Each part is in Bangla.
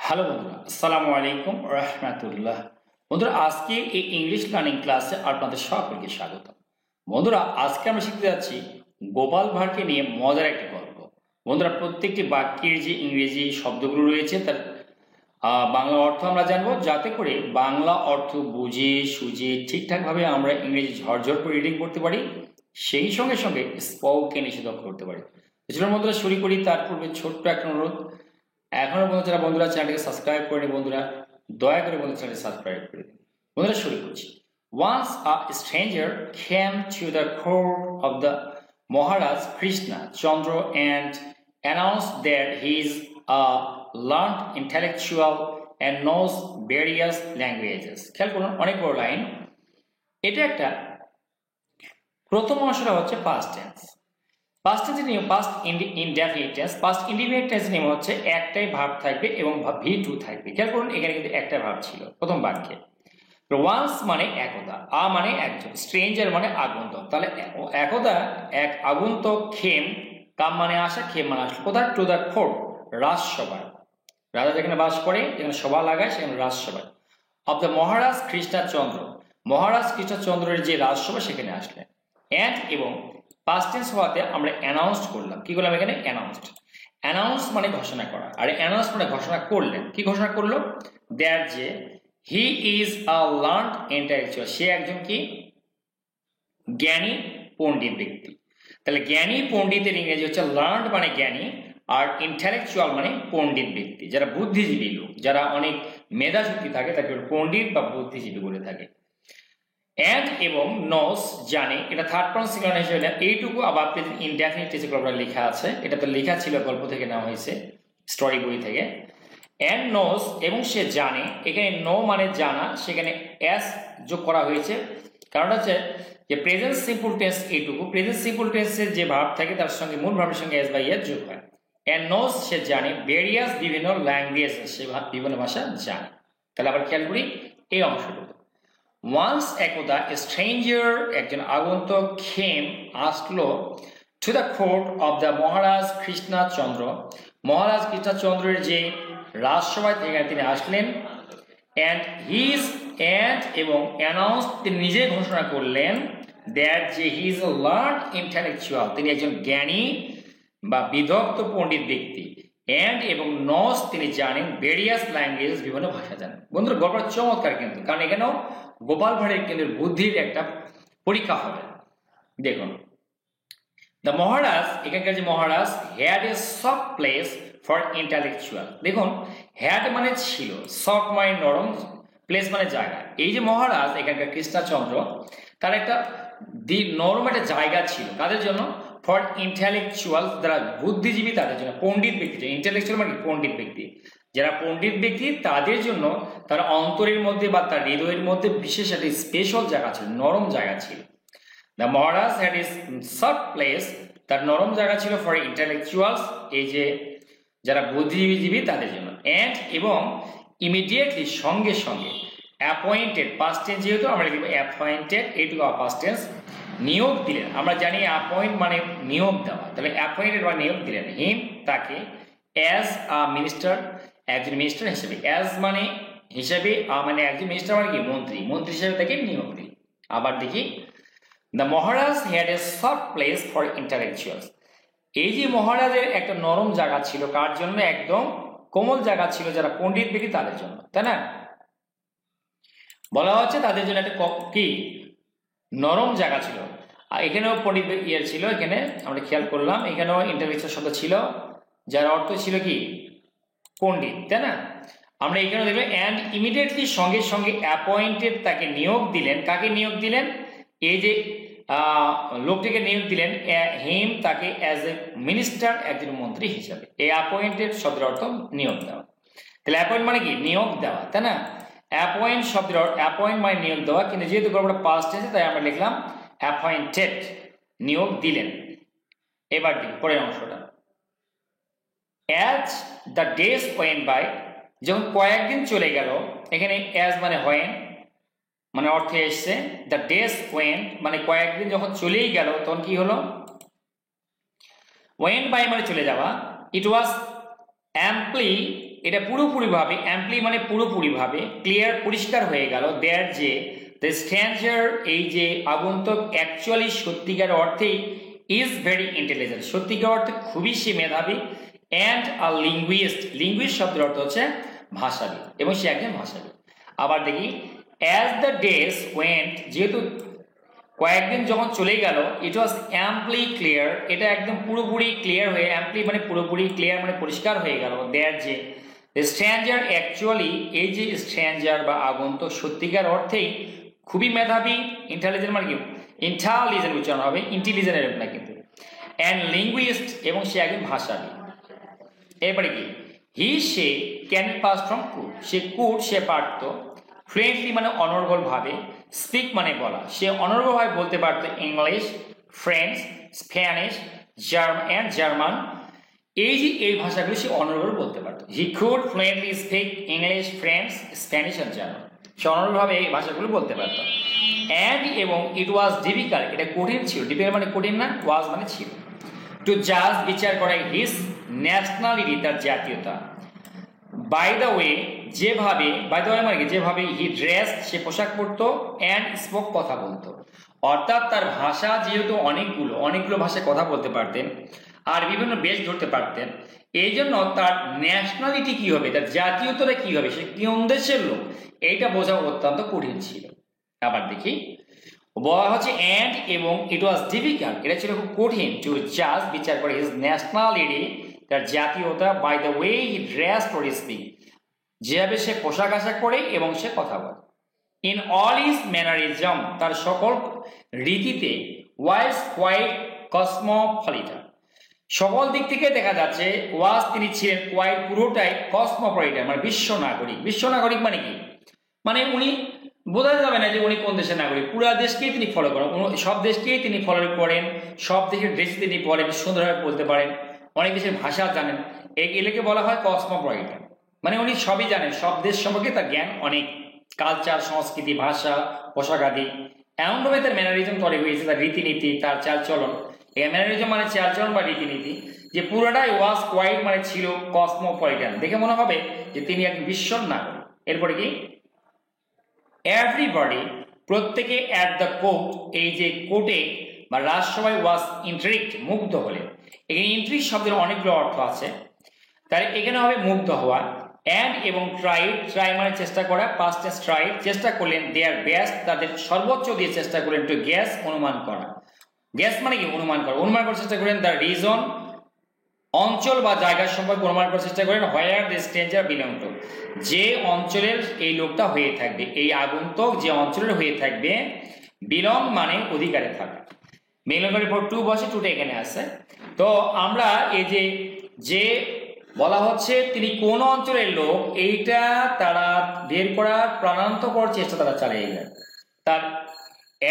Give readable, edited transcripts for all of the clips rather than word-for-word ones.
হ্যালো বন্ধুরা, আসসালামু আলাইকুম রহমতুল্লাহ। বন্ধুরা, আজকে এই ইংলিশ লার্নিং ক্লাসে আপনাদের সকলকে স্বাগত। বন্ধুরা, আজকে আমরা শিখতে যাচ্ছি গোপাল ভাঁড়কে নিয়ে মজার একটি গল্প। বন্ধুরা, প্রত্যেকটি বাক্যের যে ইংরেজি শব্দগুলো রয়েছে তার বাংলা অর্থ আমরা জানবো, যাতে করে বাংলা অর্থ বুঝে সুঝে ঠিকঠাকভাবে আমরা ইংরেজি ঝরঝর করে রিডিং করতে পারি, সেই সঙ্গে সঙ্গে স্পোকেন এসে দক্ষ করতে পারি। চলুন বন্ধুরা শুরু করি। তার পূর্বে ছোট্ট একটা অনুরোধ, এখনো যারা বন্ধুরা চ্যানেলকে সাবস্ক্রাইব করেনি, বন্ধুরা দয়া করে বন্ধুরা চ্যানেলকে সাবস্ক্রাইব করে দিন। বন্ধুরা শুরু করছি। Once a stranger came to the court of the Maharaj Krishna Chandra and announced that he is a learned intellectual and knows various languages. খেয়াল করুন, অনেক বড় লাইন। এটা একটা প্রথম অংশটা হচ্ছে past tense। পাস্ট টেন্সের নিয়ম past indefinite tense. Past indefinite টেন্সের নিয়ম হচ্ছে একটাই ভার্ব থাকবে এবং V2 থাকবে। খেয়াল করুন, এখানে কিন্তু একটা ভার্ব ছিল প্রথম বাক্যে। ওয়ান্স মানে একদা, আ মানে একজন, স্ট্রেঞ্জার মানে আগন্তক। তাহলে একদা এক আগন্তক খেম, কাম মানে আসা, খেম মানে আসলো কোথায়? টু দ্য কোর্ট, রাজসভায়। রাজা যেখানে বাস করে, যেখানে সভা লাগায়, সেখানে রাজসভায়। অব দ্য মহারাজ কৃষ্ণচন্দ্র, মহারাজ কৃষ্ণচন্দ্রের যে রাজসভা সেখানে আসলেন। অ্যান্ড এবং পাস্ট টেন্স হওয়াতে আমরা অ্যানাউন্সড করলাম। কি করলাম এখানে? অ্যানাউন্সড। অ্যানাউন্স মানে ঘোষণা করা, আর অ্যানাউন্স মানে ঘোষণা করলেন। কি ঘোষণা করলো? দ্যাট যে he is a learned intellectual, সে একজন কি? জ্ঞানী পণ্ডিত ব্যক্তি। তাহলে জ্ঞানী পণ্ডিতের ইংরেজি হচ্ছে লার্নড মানে জ্ঞানী, আর ইন্টেলেকচুয়াল মানে পণ্ডিত ব্যক্তি, যারা বুদ্ধিজীবী লোক, যারা অনেক মেধাশক্তি থাকে তাকে পণ্ডিত বা বুদ্ধিজীবী বলে থাকে। অ্যান্ড এবং নোস জানে, এটা থার্ড পারসন সিঙ্গুলার হিসেবে এইটুকু আবার ইনডেফিনিট টেন্সে লেখা আছে। এটা তো লেখা ছিল, গল্প থেকে নেওয়া হয়েছে, স্টোরি বই থেকে। অ্যান্ড নোস এবং সে জানে, এখানে নো মানে জানা, সেখানে এস যোগ করা হয়েছে। কারণ হচ্ছে যে প্রেজেন্ট সিম্পল টেন্স এইটুকু, প্রেজেন্ট সিম্পল টেন্সের যে ভার্ব থাকে তার সঙ্গে মূল ভার্বের সঙ্গে এস বা ইয়েস যোগ হয়। অ্যান্ড নোস সে জানে ভেরিয়াস বিভিন্ন ল্যাঙ্গুয়েজ, সে বিভিন্ন ভাষা জানে। তাহলে আবার খেয়াল করি এই অংশটুকু। ওয়ান্স একদা স্ট্রেঞ্জার একজন আগন্তক খেম আসলো to the court of the Maharaj Krishnachandra, Maharaj কৃষ্ণচন্দ্রের যে রাজসভায় থেকে তিনি আসলেন। অ্যান্ড হিজ অ্যান্ড এবং অ্যানাউন্স তিনি নিজে ঘোষণা করলেন দ্যাট যে he is a learned intellectual, তিনি একজন জ্ঞানী বা বিদগ্ধ পণ্ডিত ব্যক্তি। অ্যান্ড এবং নস তিনি জানেন ভেরিয়াস ল্যাঙ্গুয়েজ, বিভিন্ন ভাষা জানেন। বন্ধুরা, গল্পটা চমৎকার কিন্তু, কারণ এখানেও গোপাল ভাঁড়ের কিন্তু বুদ্ধির একটা পরীক্ষা হবে। দেখুন, দ্য মহারাজ, এখানকার যে Maharaj, had a soft place for intellectual. দেখুন, হ্যাড মানে ছিল, সফট মানে নরম, প্লেস মানে জায়গা। এই যে মহারাজ এখানকার কৃষ্ণচন্দ্র, তার একটা নরম একটা জায়গা ছিল, কাদের জন্য? ফর ইন্টেলেকচুয়াল, যারা বুদ্ধিজীবী তাদের জন্য, পণ্ডিত ব্যক্তি। ইন্টেলেকচুয়াল মানে পণ্ডিত ব্যক্তি, যারা পণ্ডিত ব্যক্তি তাদের জন্য তার অন্তরের মধ্যে বা তার হৃদয়ের মধ্যে বিশেষ একটা স্পেশাল জায়গা ছিল, নরম জায়গা ছিল। The Maharaj had is soft place, তার নরম জায়গা ছিল ফর ইন্টেলেকচুয়ালস, এই যে যারা বুদ্ধিজীবী তাদের জন্য। অ্যান্ড এবং ইমিডিয়েটলি সঙ্গে সঙ্গে, অ্যাপয়েন্টেড পাস্ট টেন্স যেহেতু আমরা লিখব অ্যাপয়েন্টেড, এইটুকু পাস্ট টেন্স, নিয়োগ দিলেন। আমরা জানি অ্যাপয়েন্ট মানে নিয়োগ দেওয়া, তাহলে অ্যাপয়েন্টেড বা নিয়োগ দিলেন হিম তাকে, অ্যাজ আ মিনিস্টার একজন মিনিস্টার হিসেবে, অ্যাজ মানে হিসেবে, মানে একজন মিনিস্টার মানে কি? মন্ত্রী, মন্ত্রী হিসেবে তাকে নিয়োগ দিল। আবার দেখি, the Maharaj had a soft place for intellectuals, এই যে মহারাজের একটা নরম জায়গা ছিল, কার জন্য? একদম কোমল জায়গা ছিল যারা পণ্ডিত ব্যক্তি তাদের জন্য, তাই না? বলা হচ্ছে তাদের জন্য একটা কি নরম জায়গা ছিল। আর এখানেও পণ্ডিত ইয়ে ছিল, এখানে আমরা খেয়াল করলাম এখানেও ইন্টেলেকচুয়াল শব্দ ছিল, যার অর্থ ছিল কি? পণ্ডিত, তাই না? আমরা এখানে দেখলাম অ্যান্ড ইমিডিয়েটলি সঙ্গে সঙ্গে অ্যাপয়েন্টেড তাকে নিয়োগ দিলেন। কাকে নিয়োগ দিলেন? এই যে লোকটিকে নিয়োগ দিলেন, হিম তাকে অ্যাজ এ মিনিস্টার, একজন মন্ত্রী হিসাবে। এই অ্যাপয়েন্টেড শব্দের অর্থ নিয়োগ দেওয়া। তাহলে অ্যাপয়েন্ট মানে কি? নিয়োগ দেওয়া, তাই না? অ্যাপয়েন্ট শব্দের অ্যাপয়েন্ট মানে নিয়োগ দেওয়া, কিন্তু যেহেতু গল্পটা পাস্ট টেন্সে তাই আমরা লিখলাম অ্যাপয়েন্টেড, নিয়োগ দিলেন। এবার দিন পরের অংশটা। As the days went by, যখন কয়েকদিন চলে গেল, এখানে অ্যাজ মানে হোয়েন মানে অর্থে এসছে, দ্য ডেজ ওয়েন্ট মানে কয়েকদিন যখন চলেই গেল, তখন কি হলো? ওয়েন্ট বাই মানে চলে যাওয়া। ইট ওয়াজ অ্যাম্পলি এটা পুরোপুরিভাবে অ্যাম্পলি মানে পুরোপুরিভাবে ক্লিয়ার পরিষ্কার হয়ে গেল দ্যাট যে দ্য স্ট্রেঞ্জার এই যে আগন্তুক অ্যাকচুয়ালি সত্যিকার অর্থেই ইজ ভেরি ইন্টেলিজেন্ট, সত্যিকার অর্থে খুবই সে মেধাবী, অ্যান্ড আ লিঙ্গুইস্ট শব্দের অর্থ হচ্ছে ভাষাবিদ, এবং সে একজন ভাষাবিদ। আবার দেখি অ্যাজ দ্য ডেজ ওয়েন্ট, যেহেতু কয়েকদিন যখন চলে গেল, ইট ওয়াজ অ্যাম্পলি ক্লিয়ার, এটা একদম পুরোপুরি ক্লিয়ার হয়ে, অ্যাম্পলি মানে পুরোপুরি, ক্লিয়ার মানে পরিষ্কার হয়ে গেল দ্যাট যে স্ট্রেঞ্জার অ্যাকচুয়ালি এই যে স্ট্রেঞ্জার বা আগন্তুক সত্যিকার অর্থেই খুবই মেধাবী, ইন্টেলিজেন্ট মানে কি ইন্টেলিজেন্ট উচ্চারণ হবে, ইন্টেলিজেন্ট এরকম না কিন্তু, অ্যান্ড লিঙ্গুইস্ট এবং সে একজন ভাষাবিদ। এরপরে কি সে ক্যান পাস ফ্রম কুড সে পারত, ফ্লুয়েন্টলি মানে অনর্গল ভাবে, স্পিক মানে বলা, সে অনর্গল ভাবে বলতে পারত ইংলিশ, ফ্রেঞ্চ, স্প্যানিশ, জার্মান, এই ভাষাগুলো সে অনর্গল বলতে পারত। He could fluently speak English, French, Spanish আর জার্মান, সে অনর্গল ভাবে এই ভাষাগুলো বলতে পারত। অ্যান্ড এবং ইট ওয়াজ ডিফিকাল্ট, এটা কঠিন ছিল, ডিফিকাল্ট মানে কঠিন না, ওয়াজ মানে ছিল, টু জাজ বিচার করা হিজ ন্যাশনালিটি তার জাতীয়তা, বাই দ্য ওয়ে যেভাবে, বাই দ্য ওয়ে মানে যেভাবে হি ড্রেস সে পোশাক পরতো, অ্যান্ড স্পোক কথা বলতো, অর্থাৎ তার ভাষা যেহেতু অনেকগুলো ভাষায় কথা বলতে পারতেন আর বিভিন্ন বেশ ধরতে পারতেন, এই জন্য তার ন্যাশনালিটি কি হবে, তার জাতীয়তাটা কি হবে, সে কোন দেশের লোক, এইটা বোঝা অত্যন্ত কঠিন ছিল। আবার দেখি বলা হচ্ছে অ্যান্ড এবং ইট ওয়াজ ডিফিকাল্ট, এটা ছিল খুব কঠিন, টু জাজ বিচার করে হিজ ন্যাশনালিটি তার জাতীয়তা, by the way he dress or speak যেভাবে সে পোশাক আশাক করে এবং সে কথা বলে, ইন অল ইজ ম্যানারিজম তার সকল রীতিতে, ওয়াইজ কোয়াইট কসমোপলিটান সকল দিক থেকে দেখা যাচ্ছে, ওয়াজ তিনি ছিলেন কোয়াইট পুরোটাই কসমোপলিটান মানে বিশ্ব নাগরিক মানে কি, মানে উনি বোঝা যাবে না যে উনি কোন দেশের নাগরিক, পুরো দেশকেই তিনি ফলো করেন, সব দেশকেই তিনি ফলো করেন, সব দেশের ড্রেস তিনি পরেন, সুন্দরভাবে বলতে পারেন, অনেক দেশের ভাষা জানেন, এগুলোকে বলা হয় কসমোপলিটান, মানে উনি সবই জানেন, সব দেশ সম্পর্কে তার জ্ঞান অনেক, কালচার, সংস্কৃতি, ভাষা, পোশাক আদি, এমনভাবে তার ম্যানারিজম তৈরি হয়েছে, তার রীতিনীতি, তার চালচলন, এই ম্যানারিজম মানে চালচলন বা রীতিনীতি, যে পুরোটাই ওয়াজ কোয়াইট মানে ছিল কসমোপলিটান, দেখে মনে হবে যে তিনি এক বিশ্ব নাগরিক। এরপরে কি এভরিবডি প্রত্যেকে অ্যাট দ্য কোর্ট এই যে কোর্টে বা রাজসভায় ওয়াজ ইন্ট্রিক্ট মুগ্ধ হলেন, এখানে ইন্ট্রিক্ট শব্দের অনেকগুলো অর্থ আছে, তাই এখানে হবে মুগ্ধ হওয়া, অ্যান্ড এবং ট্রাই মানে চেষ্টা করা, পাস্ট টেন্স ট্রাইড চেষ্টা করলেন, দেয়ার বেস্ট তাদের সর্বোচ্চ দিয়ে চেষ্টা করলেন, টু গ্যাস অনুমান করা, গ্যাস মানে কি অনুমান করার চেষ্টা করেন, দ্য রিজন অঞ্চল বা জায়গা সম্পর্কে অনুমান করার চেষ্টা করেন, where the stranger belong to যে অঞ্চলের এই লোকটা হয়ে থাকবে, এই আগন্তুক যে অঞ্চলের হয়ে থাকবে, বিলং মানে অধিকারে থাকা, বিলংয়ের পর টু বসে, টুটা এখানে আছে। তো আমরা এই যে বলা হচ্ছে তিনি কোন অঞ্চলের লোক, এইটা তারা বের করার প্রাণান্তকর চেষ্টা তারা চালিয়ে যায়, তার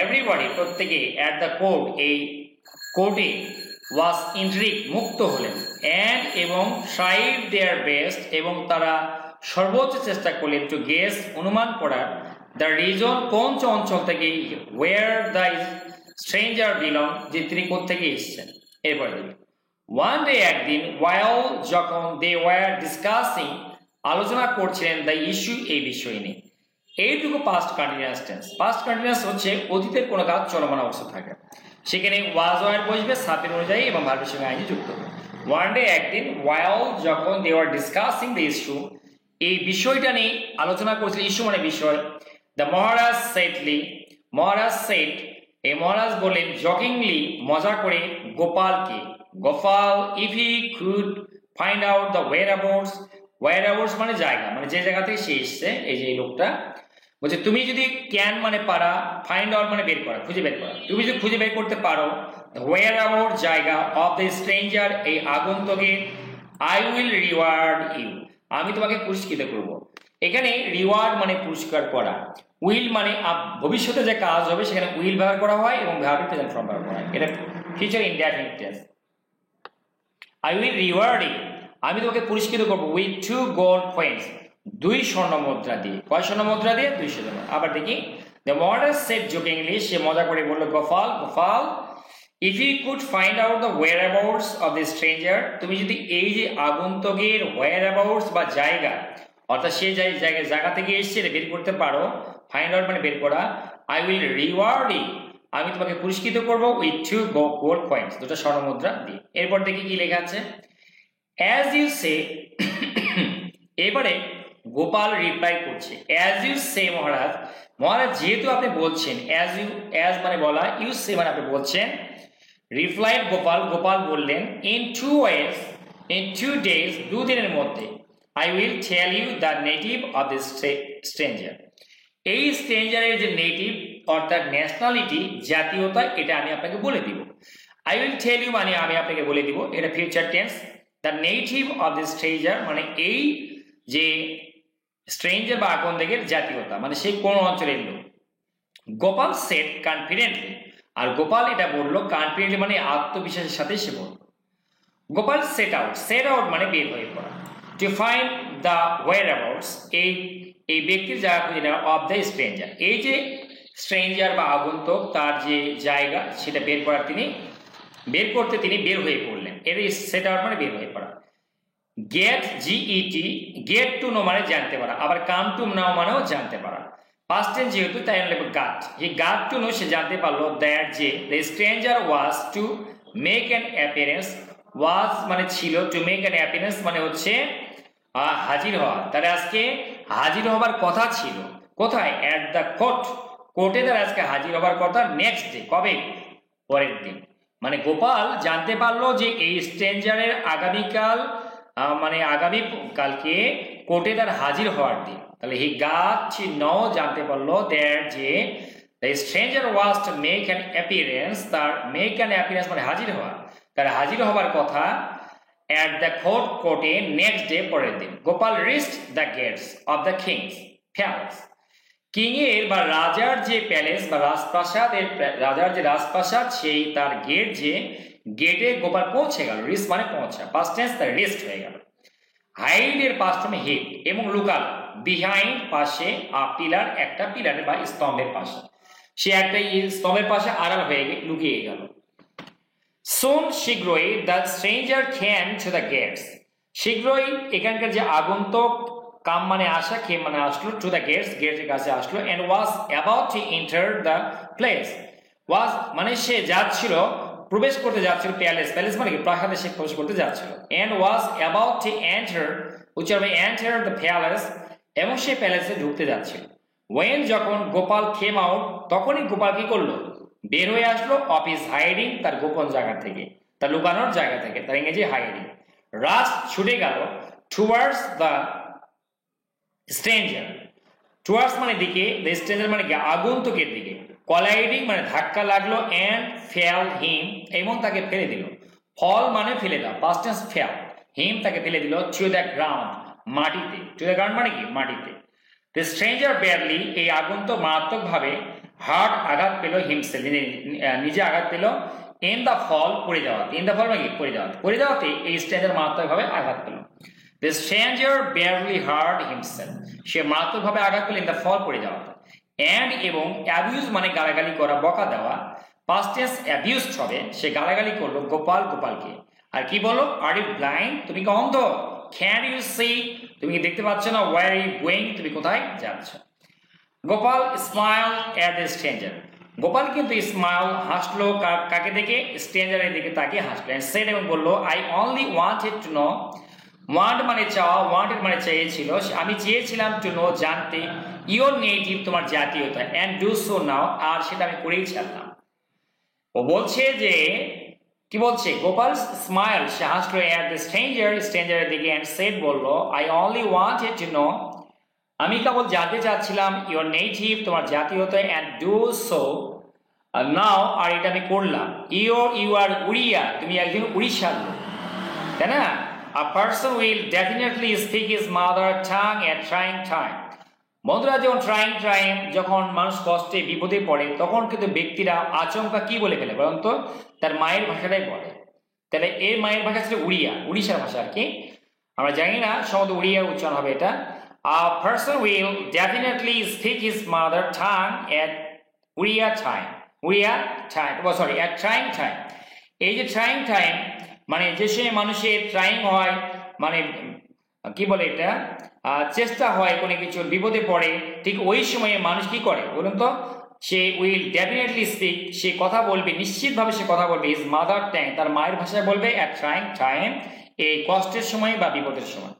এভরিবডি প্রত্যেকে অ্যাট দ্য কোর্ট এই কোর্টে ওয়াজ ইন্ট্রিক মুক্ত হলেন, অ্যান্ড এবং ট্রাইড দেয়ার বেস্ট এবং তারা সর্বোচ্চ চেষ্টা করলেন, টু গেস অনুমান করার, দ্য রিজন কোন অঞ্চল থেকে, ওয়ার দ্য স্ট্রেঞ্জার বিলং যে তিনি কোত্থেকে এসেছেন। এরপর ওয়ান ডে একদিন, ওয়াইল যখন, দে ওয়ার ডিসকাসিং আলোচনা করছিলেন, দ্য ইস্যু এই বিষয় নিয়ে, এইটুকু past continuous tense, past continuous হচ্ছে অতীতের কোনো কাজ চলমান অবস্থা থাকে, সেখানে ওয়াজ ওয়ার বসবে সাবজেক্ট অনুযায়ী এবং ভার্বের সঙ্গে আইনি যুক্ত হবে। ওয়ান ডে একদিন, ওয়াইল যখন, they were discussing the issue এই বিষয়টা নিয়ে আলোচনা করছিলেন, ইস্যু মানে বিষয়, দ্য মহারাজ সেড এই মহারাজ বললেন, জকিংলি মজা করে, গোপালকে, Gopal if he could find out the whereabouts মানে জায়গা, মানে যে জায়গা থেকে সে এসছে, এই যে এই লোকটা বলছে, তুমি যদি ক্যান মানে পারা, ফাইন্ড আউট মানে বের করা, খুঁজে বের করা, তুমি যদি খুঁজে বের করতে পারো, ওয়্যারঅ্যাবাউট জায়গা, অফ দ্য স্ট্রেঞ্জার এই আগন্তুকের, আই উইল রিওয়ার্ড ইউ আমি তোমাকে পুরস্কৃত করব। এখানে রিওয়ার্ড মানে পুরস্কার করা, উইল মানে ভবিষ্যতে যে কাজ হবে সেখানে উইল ব্যবহার করা হয় এবং ভার্বের প্রেজেন্ট ফর্ম ব্যবহার করা হয়, এটা future indefinite tense. I will reward you আমি তোমাকে পুরস্কৃত করবো, উইথ 2 গোল্ড কয়েন্স 2 স্বর্ণ মুদ্রা দিয়ে, কয় স্বর্ণ মুদ্রা দিয়ে, 200 টাকা। আবার দেখি দ্য মহারাজ সেড জোকিংলি সে মজা করে বলল, Gopal if you could find out the whereabouts of the stranger, তুমি যদি এই যে আগন্তুকের whereabouts বা জায়গা, অর্থাৎ সে জায়গা থেকে এসেছে বের করতে পারো, ফাইন্ড আউট মানে বের করা, আই উইল রিওয়ার্ড ইউ, আমি তোমাকে পুরস্কৃত করব উইথ 2 গোল্ড কয়েন্স, দুটো স্বর্ণ মুদ্রা দিয়ে। এরপর দেখি কি লেখা আছে, অ্যাজ ইউ সে এবারে গোপাল রিপ্লাই করছে, অ্যাজ ইউ সে মহারাজ, মহারাজ যেহেতু আপনি বলছেন, অ্যাজ মানে বলা, ইউ সে মানে আপনি বলছেন, রিপ্লাইড গোপাল, গোপাল বললেন, ইন 2 days, 2 দিনের মধ্যে, I will tell you the native of this stranger, এই স্ট্রেঞ্জারের যে নেটিভ অর্থাৎ ন্যাশনালিটি, জাতীয়তা, এটা আমি আপনাকে বলে দিব। আই উইল টেল ইউ মানে আমি আপনাকে বলে দিব, এটা future tense. The native of this stranger মানে এই যে স্ট্রেঞ্জার বা আগন্তুকের জাতীয়তা, মানে সে কোন অঞ্চলের লোক। গোপাল সেড কনফিডেন্টলি, আর গোপাল এটা বললো কনফিডেন্টলি মানে আত্মবিশ্বাসের সাথে সে বলল। গোপাল সেট আউট মানে বের হয়ে পড়া, টু ফাইন্ড দ্য whereabouts, এই ব্যক্তির জায়গা খুঁজে নেওয়া, অফ দ্য স্ট্রেঞ্জার, এই যে স্ট্রেঞ্জার বা আগন্তুক তার যে জায়গা সেটা বের করতে তিনি বের হয়ে পড়লেন। এর সেট আউট মানে বের হয়ে পড়া। গেট গেট টু নো মানে জানতে পারা, আবার কাম টু নাও মানেও জানতে পারা। পাস্ট টেন্স যেহেতু তাই লিখব গাট, হি গাট টু নো, সে জানতে পারলো দ্যাট যে the stranger was to make an appearance, was মানে ছিল, টু মেক অ্যান অ্যাপিয়ারেন্স মানে হচ্ছে হাজির হওয়া, তাহলে আজকে হাজির হবার কথা ছিল কোথায়, অ্যাট দ্য কোর্টে তার আজকে হাজির হবার কথা, নেক্সট ডে কবে, পরের দিন। মানে গোপাল জানতে পারলো যে এই স্ট্রেঞ্জারের আগামীকালকে কোর্টে তার হাজির হওয়ার দিন, তাহলে হি গট টু নো জানতে পারলো দ্যাট যে the stranger was to make an appearance, তার মেক অ্যান অ্যাপিয়ারেন্স মানে হাজির হওয়া, তার হাজির হবার কথা at the কোর্টে নেক্সট ডে পরের দিন। Gopal reached the gates of the king's palace, king এর বা রাজার যে প্যালেস বা রাজার যে রাজপ্রাসাদ, সেই তার গেটে গোপাল পৌঁছে গেল। রিচ মানে পৌঁছা, পাস্ট টেন্স তার রিস্ট হয়ে গেল। হাইড এর পাস্ট ফর্মে হিড, এবং লুকাল, বিহাইন্ড পাশে, পিলার একটা পিলারের বা স্তম্ভের পাশে, সে একটা স্তম্ভের পাশে আড়াল হয়ে লুকিয়ে গেল। সোন শীঘ্রই the stranger came to the gates, শীঘ্রই এখানকার যে আগন্তুক, কাম মানে আসা, কেম মানে আসলো, টু দ্য গেটের কাছে আসলো, and was about to enter the place, was মানে সে প্রবেশ করতে যাচ্ছিল, প্যালেস মানে কি প্রাসাদে সে প্রবেশ করতে যাচ্ছিল, and was about to enter, উচ্চারণে এন্টার দ্য প্যালেস, এবং সে প্যালেসে ঢুকতে যাচ্ছিল। ওয়েন যখন গোপাল কেম আউট, তখনই গোপাল কি করলো, বের হয়ে আসলো, অফ হিজ হাইডিং, তার গোপন জায়গা থেকে, তার লুকানোর জায়গা থেকে, তার ইংরেজি হাইডিং। রাশ ছুটে গেল, টুয়ার্ডস দ্য স্ট্রেঞ্জার, টুয়ার্ডস মানে দিকে, দ্য স্ট্রেঞ্জার মানে আগন্তুকের দিকে, কলাইডিং মানে ধাক্কা লাগলো, এন্ড ফেল হিম, এবং তাকে ফেলে দিল। ফল মানে ফেলে দাও, পাস্ট টেন্স ফেল, হিম তাকে ফেলে দিল, টু দ্য গ্রাউন্ড মাটিতে, টু দ্য গ্রাউন্ড মানে কি মাটিতে। দ্য স্ট্রেঞ্জার ব্যাডলি, এই আগন্তুক মারাত্মকভাবে, হার্ট আঘাত পেল, হিমসেল নিজে আঘাত পেল, ইন দ্য ফল পড়ে যাওয়াতে, ইন দ্য ফল মানে কি পড়ে যাওয়াতে এই স্ট্রেঞ্জার মারাত্মকভাবে আঘাত পেল। The stranger badly hurt himself, সে মারাত্মকভাবে আঘাত পেল, ইন দ্য ফল পড়ে যাওয়াতে। অ্যান্ড এবং অ্যাবিউজ মানে গালাগালি করা, বকা দেওয়া, পাস্ট টেন্স অ্যাবিউজড হবে, সে গালাগালি করলো গোপালকে। আর কি বলো, আর ইউ ব্লাইন্ড, তুমি কি অন্ধ, ক্যান ইউ সি, তুমি কি দেখতে পাচ্ছ না, ওয়ার ইউ গোয়িং, তুমি কোথায় যাচ্ছ। Gopal smile at the stranger, Gopal কিন্তু স্মাইল হাসলো, কাকে দেখে, স্ট্রেঞ্জারের দিকে তাকিয়ে হাসলো, এন্ড সেড এবং বললো, I only wanted to know, want মানে চাওয়া, ওয়ান্টেড মানে চেয়েছিল, আমি চেয়েছিলাম, টু নো জানতে, ইওর নেটিভ তোমার জাতীয়তা, এন্ড ডু সো নাও, আর সেটা আমি করেই ছাড়লাম। ও বলছে যে কি বলছে, গোপাল স্মাইল, সে হাসলো, অ্যাট দ্য স্ট্রেঞ্জারের দিকে, এন্ড সেড বললো, I only wanted to know, আমি কেবল জানতে চাচ্ছিলাম, ইওর নেটিভ তোমার জাতীয়তা, এন্ড ডু সো নাও, আর এটা আমি করলাম। ইউ আর উড়িয়া, তুমি একজন উড়িষ্যার লোক, তাই না। A person will definitely speak his mother tongue at trying time, বন্ধুরা যখন যখন মানুষ কষ্টে বিপদে পড়ে, তখন কিন্তু ব্যক্তিরা আচমকা কি বলে ফেলে বলুন তো, তার মায়ের ভাষাটাই বলে। তাহলে এর মায়ের ভাষা ছিল উড়িষ্যার ভাষা আর কি, আমরা জানি না সম্ভবত উড়িয়া উচ্চারণ হবে এটা। A person will definitely speak his mother tongue at Uriya time, we are time, sorry at trying time. এই যে ট্রাইং টাইম মানে যে সময় মানুষের ট্রাইং হয় মানে কি বলে এটা চেষ্টা হয় কোনো কিছু বিপদে পড়ে, ঠিক ওই সময়ে মানুষ কি করে বলুন তো? সে উইল ডেফিনেটলি স্পিক, সে কথা বলবে, নিশ্চিতভাবে সে কথা বলবে হিজ মাদার ট্যাং, তার মায়ের ভাষায় বলবে অ্যাট ট্রাইং টাইম, এই কষ্টের সময় বা বিপদের সময়।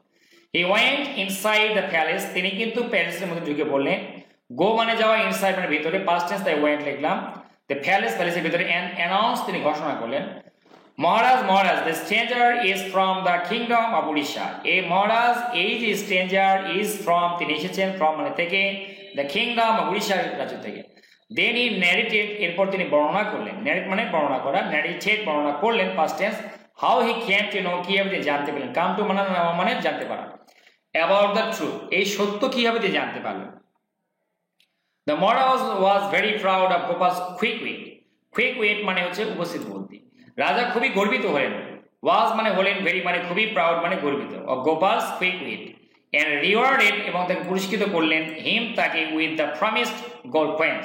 He went inside the palace, তিনি কিন্তু প্যালেসের মধ্যে ঢুকে পড়লেন। গো মানে যাওয়া, ইনসাইড মানে ভিতরে, পাস্ট টেন্স তাই ওয়েন্ট লিখলাম। দ্য প্যালেস, প্যালেসের ভিতরে, অ্যানাউন্স তিনি ঘোষণা করলেন। Maharaj, Maharaj, the stranger is from the kingdom of Orissa, এই মহারাজ এই যে স্ট্রেঞ্জার ইজ ফ্রম তিনি এসেছেন, ফ্রম মানে থেকে, দ্য কিংডম অফ উড়িষ্যা রাজ্য থেকে। দেন হি ন্যারেটেড, এরপর তিনি বর্ণনা করলেন, ন্যারেট মানে বর্ণনা করা, ন্যারেটেড বর্ণনা করলেন, past tense, how he came to know, কিভাবে তিনি জানতে পারলেন, কাম টু মানে জানতে পারা, অ্যাবাউট দ্য ট্রুথ, এই সত্য কিভাবে তিনি জানতে পারলেন। The Maharaj was very proud of Gopal's quick wit, quick wit মানে হচ্ছে উপস্থিত বুদ্ধি। রাজা খুবই গর্বিত হলেন, ওয়াজ মানে হলেন, ভেরি মানে খুবই, প্রাউড মানে গর্বিত, of Gopal's quick wit, and rewarded এবং তাকে পুরস্কৃত করলেন, হিম তাকে, with the promised gold coins,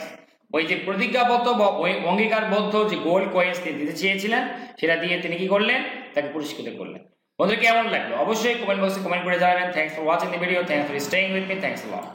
ওই যে প্রতিজ্ঞাবদ্ধ বা অঙ্গীকারবদ্ধ যে গোল্ড কয়েন্স তিনি দিতে চেয়েছিলেন সেটা দিয়ে তিনি কি করলেন, তাকে পুরস্কৃত করলেন। বন্ধুরা কেমন লাগলো অবশ্যই কমেন্ট বক্সে কমেন্ট করে জানাবেন। Thanks for watching the video, thanks for staying with me, thanks a lot.